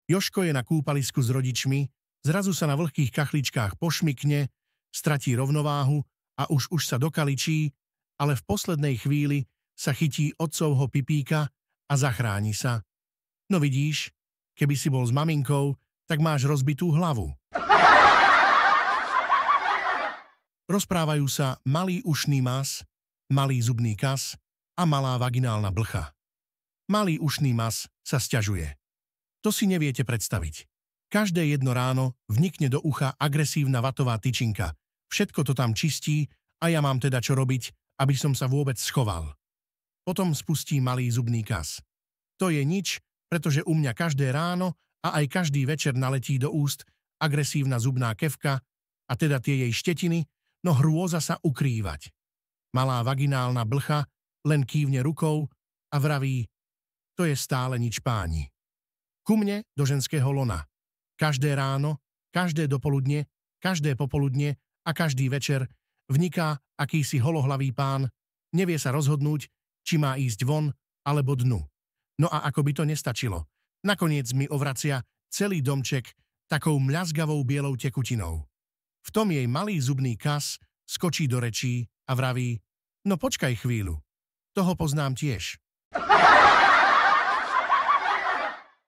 Jožko je na kúpalisku s rodičmi, zrazu sa na vlhkých kachličkách pošmykne, stratí rovnováhu a už sa dokaličí, ale v poslednej chvíli sa chytí otcovho pipíka a zachráni sa. No vidíš, keby si bol s maminkou, tak máš rozbitú hlavu. Rozprávajú sa malý ušný mas, malý zubný kas a malá vaginálna blcha. Malý ušný mas sa sťažuje. To si neviete predstaviť. Každé jedno ráno vnikne do ucha agresívna vatová tyčinka. Všetko to tam čistí a ja mám teda čo robiť, aby som sa vôbec schoval. Potom spustí malý zubný kas. To je nič, pretože u mňa každé ráno a aj každý večer naletí do úst agresívna zubná kefka a teda tie jej štetiny, no hrôza sa ukrývať. Malá vaginálna blcha len kývne rukou a vraví, to je stále nič páni. Ku mne do ženského lona. Každé ráno, každé dopoludne, každé popoludne a každý večer vniká akýsi holohlavý pán, nevie sa rozhodnúť, či má ísť von alebo dnu. No a ako by to nestačilo, nakoniec mi ovracia celý domček takou mľazgavou bielou tekutinou. V tom jej malý zubný kas skočí do rečí a vraví, no počkaj chvíľu, toho poznám tiež.